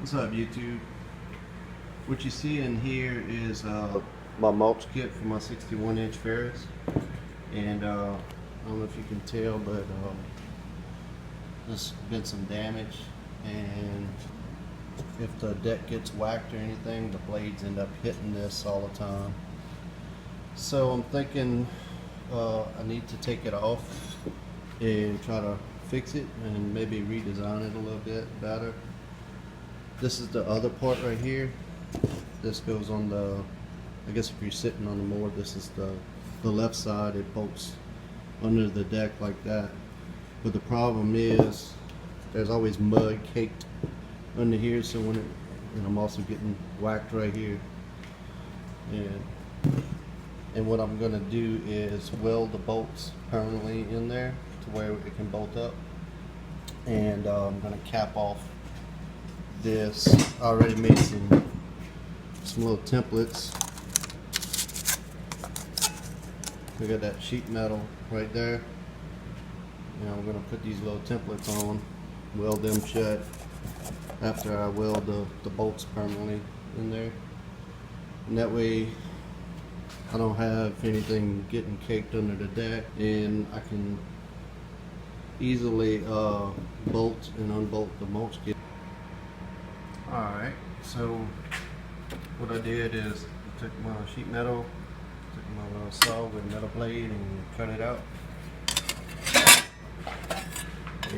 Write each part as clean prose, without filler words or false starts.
What's up, YouTube? What you see in here is my mulch kit for my 61-inch Ferris, and I don't know if you can tell, but there's been some damage, and if the deck gets whacked or anything, the blades end up hitting this all the time. So I'm thinking I need to take it off and try to fix it and maybe redesign it a little bit better. This is the other part right here. This goes on the, I guess if you're sitting on the mower, this is the left side. It bolts under the deck like that. But the problem is there's always mud caked under here, so when it, and I'm also getting whacked right here. And what I'm gonna do is weld the bolts permanently in there to where it can bolt up. And I'm gonna cap off this. I already made some little templates. We got that sheet metal right there. Now I'm gonna put these little templates on, weld them shut after I weld the bolts permanently in there. And that way I don't have anything getting caked under the deck, and I can easily bolt and unbolt the mulch kit. Alright, so what I did is I took my sheet metal, took my little saw with a metal blade and cut it out.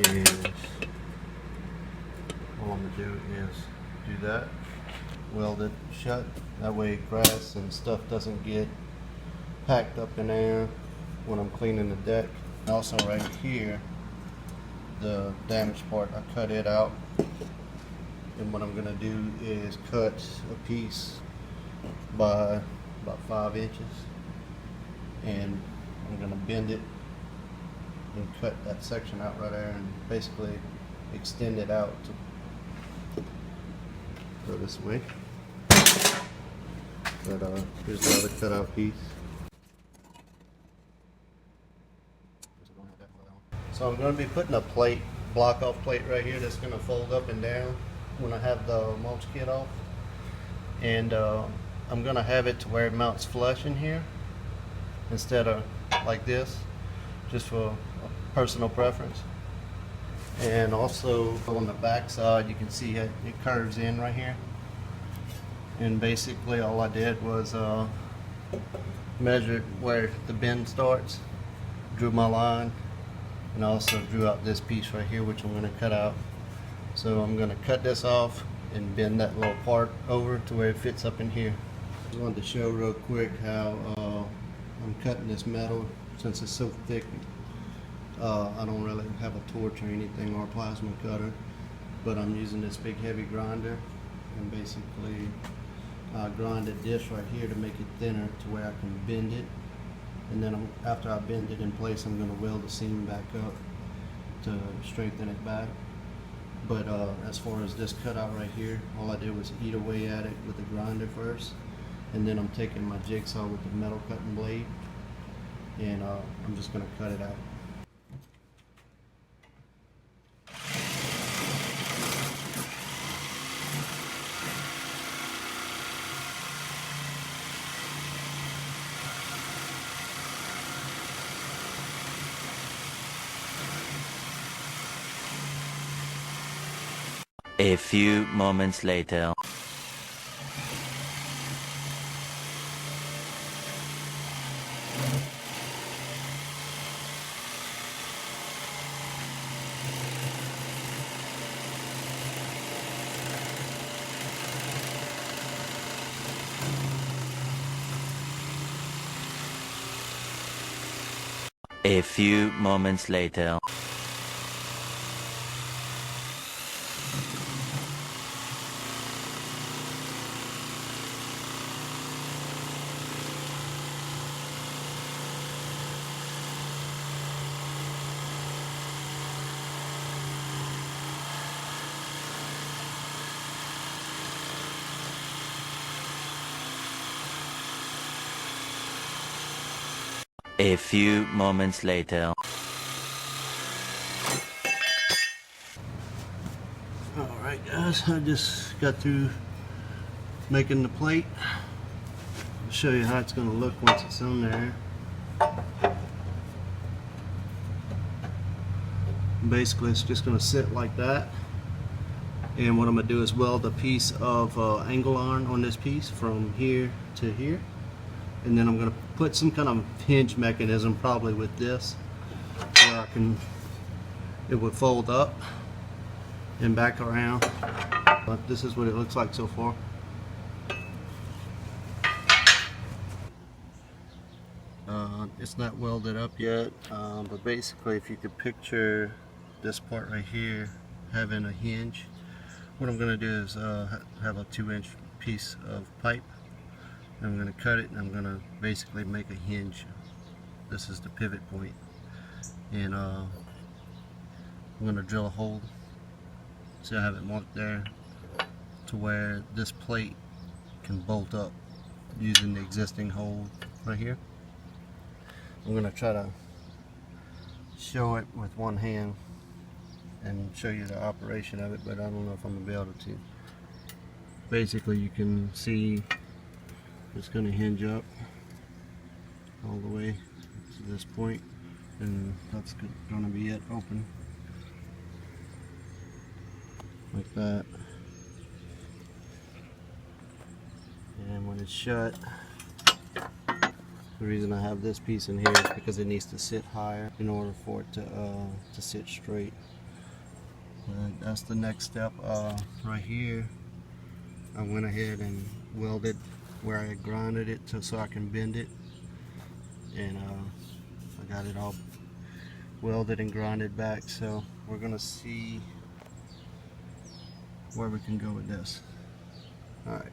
And all I'm going to do is do that, weld it shut, that way grass and stuff doesn't get packed up in there when I'm cleaning the deck. And also right here, the damaged part, I cut it out. And what I'm going to do is cut a piece by about 5 inches, and I'm going to bend it and cut that section out right there and basically extend it out to go this way. But here's the other cutout piece. So I'm going to be putting a plate, block off plate right here that's going to fold up and down when I have the mulch kit off, and I'm gonna have it to where it mounts flush in here instead of like this, just for a personal preference. And also on the back side you can see it curves in right here, and basically all I did was measure where the bend starts, drew my line, and also drew out this piece right here, which I'm going to cut out. So I'm going to cut this off and bend that little part over to where it fits up in here. Just wanted to show real quick how I'm cutting this metal. Since it's so thick, I don't really have a torch or anything, or a plasma cutter, but I'm using this big heavy grinder, and basically I grinded this right here to make it thinner to where I can bend it, and then after I bend it in place, I'm going to weld the seam back up to strengthen it back. But as far as this cutout right here, all I did was eat away at it with the grinder first, and then I'm taking my jigsaw with the metal cutting blade, and I'm just going to cut it out. A few moments later. A few moments later. A few moments later. Alright. Alright guys, I just got through making the plate. I'll show you how it's going to look once it's on there. Basically it's just going to sit like that, and what I'm going to do is weld a piece of angle iron on this piece from here to here, and then I'm going to put some kind of hinge mechanism probably with this where it would fold up and back around. But this is what it looks like so far. It's not welded up yet, but basically if you could picture this part right here having a hinge, what I'm going to do is have a 2-inch piece of pipe, and I'm going to cut it, and I'm going to basically make a hinge. This is the pivot point, and I'm going to drill a hole. See, I have it marked there to where this plate can bolt up using the existing hole right here. I'm going to try to show it with one hand and show you the operation of it, but I don't know if I'm going to be able to. Basically you can see it's going to hinge up all the way to this point, and that's going to be it, open like that. And when it's shut, the reason I have this piece in here is because it needs to sit higher in order for it to sit straight. That's the next step. Right here, I went ahead and welded where I grinded it so I can bend it, and I got it all welded and grinded back. So we're gonna see where we can go with this. All right.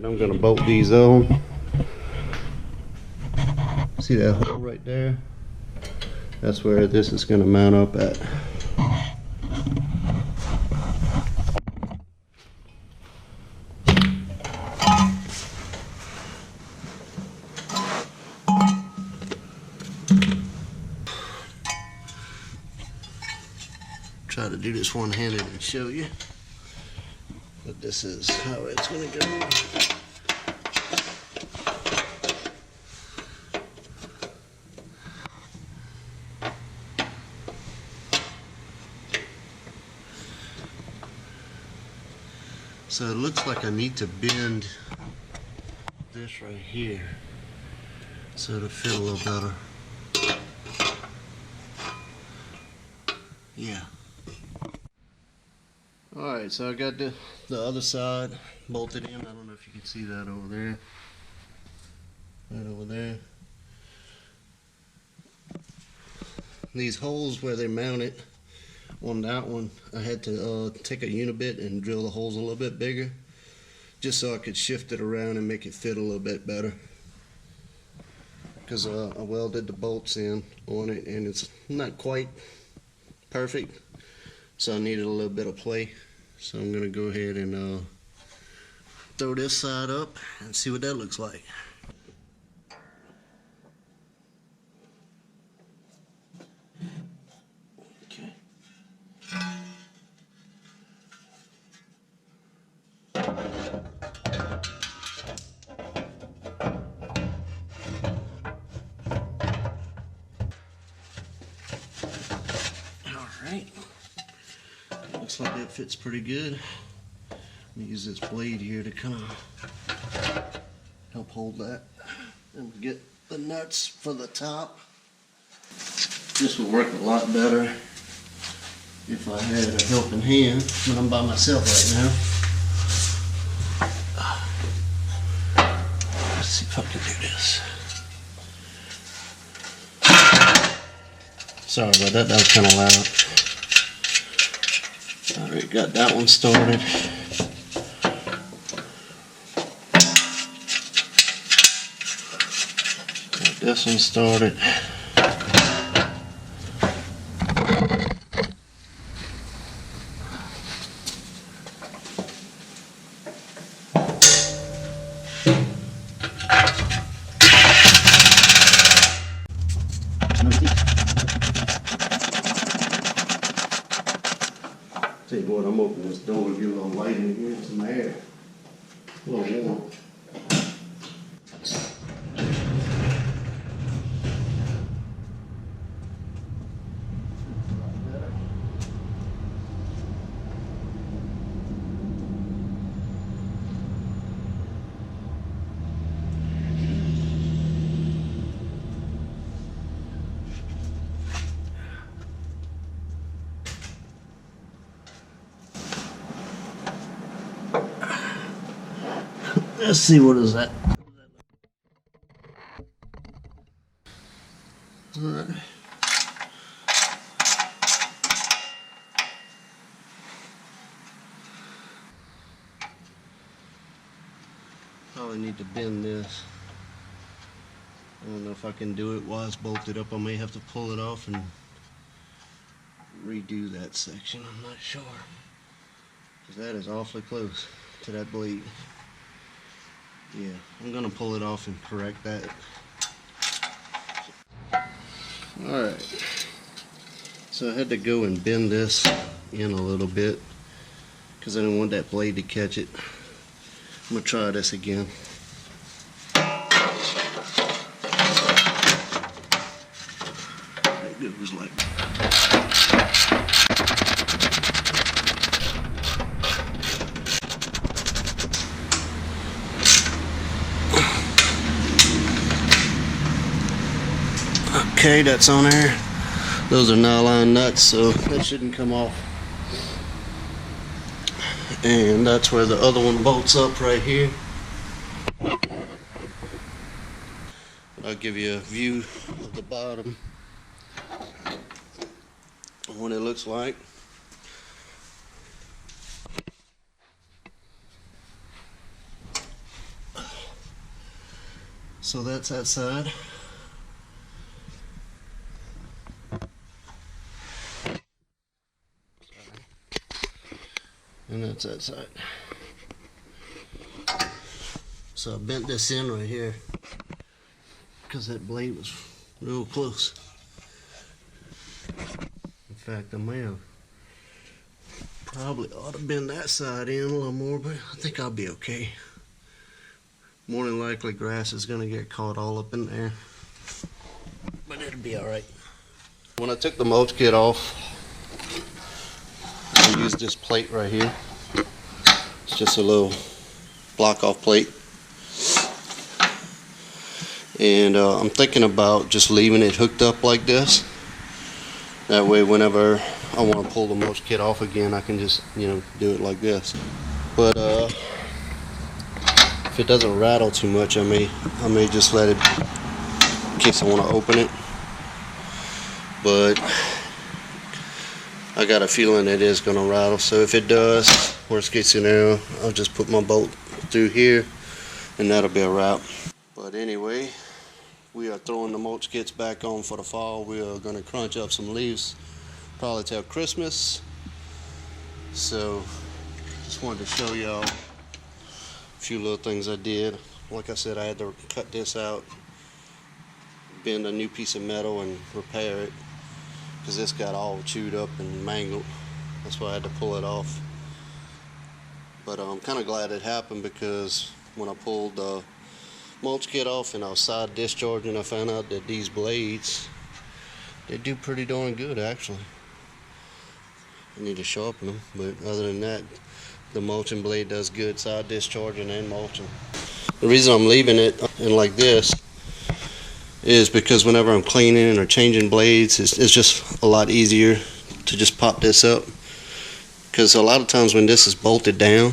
I'm going to bolt these on. See that hole right there? That's where this is going to mount up at. Try to do this one-handed and show you. But this is how it's going to go. So it looks like I need to bend this right here so it'll fit a little better. Yeah. Alright, so I got the other side bolted in. I don't know if you can see that over there. Right over there. These holes where they mount it on that one, I had to take a unibit and drill the holes a little bit bigger, just so I could shift it around and make it fit a little bit better. Because I welded the bolts in on it and it's not quite perfect, so I needed a little bit of play. So I'm going to go ahead and throw this side up and see what that looks like. Okay. Alright. Looks like that fits pretty good. Let me use this blade here to kind of help hold that and get the nuts for the top. This would work a lot better if I had a helping hand, but I'm by myself right now. Let's see if I can do this. Sorry about that, that was kind of loud. Alright, got that one started. this one started. Tell you what, I'm opening this door to get a little light in here and some air. A little warm. Let's see, what is that? Alright. Probably need to bend this. I don't know if I can do it while it's bolted up. I may have to pull it off and redo that section. I'm not sure. Because that is awfully close to that blade. Yeah, I'm gonna pull it off and correct that. Alright, so I had to go and bend this in a little bit because I didn't want that blade to catch it. I'm gonna try this again. It goes like okay, that's on there. Those are nylon nuts, so that shouldn't come off. And that's where the other one bolts up right here. I'll give you a view of the bottom, what it looks like. So that's that side. And that's that side. So I bent this in right here because that blade was real close. In fact, I may have probably ought to bend that side in a little more, but I think I'll be okay. More than likely grass is going to get caught all up in there, but it'll be alright. When I took the mulch kit off, I used this plate right here. It's just a little block off plate. And I'm thinking about just leaving it hooked up like this. That way whenever I want to pull the mulch kit off again, I can just, do it like this. But if it doesn't rattle too much, I may just let it in case I want to open it. But I got a feeling it is going to rattle, so if it does, worst case scenario, I'll just put my bolt through here and that'll be a wrap. But anyway, we are throwing the mulch kits back on for the fall. We are going to crunch up some leaves probably till Christmas. So just wanted to show y'all a few little things I did. Like I said, I had to cut this out, bend a new piece of metal and repair it, because this got all chewed up and mangled. That's why I had to pull it off. But I'm kind of glad it happened, because when I pulled the mulch kit off and I was side discharging, I found out that these blades, they do pretty darn good actually. I need to sharpen them, but other than that, the mulching blade does good side discharging and mulching. The reason I'm leaving it in like this is because whenever I'm cleaning or changing blades, it's just a lot easier to just pop this up, because a lot of times when this is bolted down,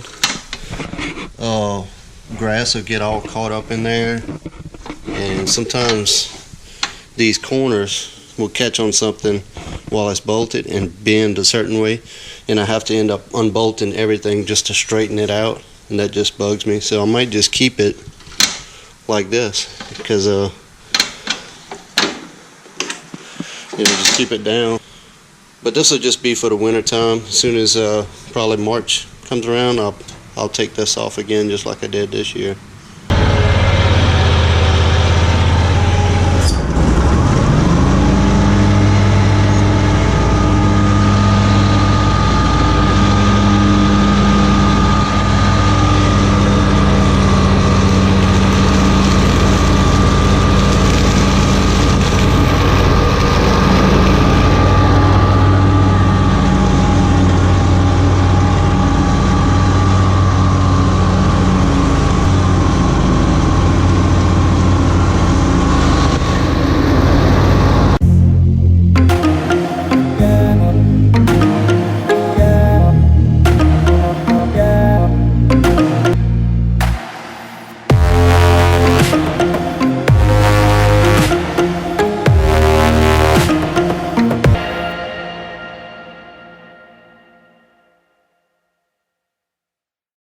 grass will get all caught up in there, and sometimes these corners will catch on something while it's bolted and bend a certain way, and I have to end up unbolting everything just to straighten it out, and that just bugs me. So I might just keep it like this, because You know, just keep it down. But this will just be for the winter time. As soon as probably March comes around, I'll take this off again just like I did this year.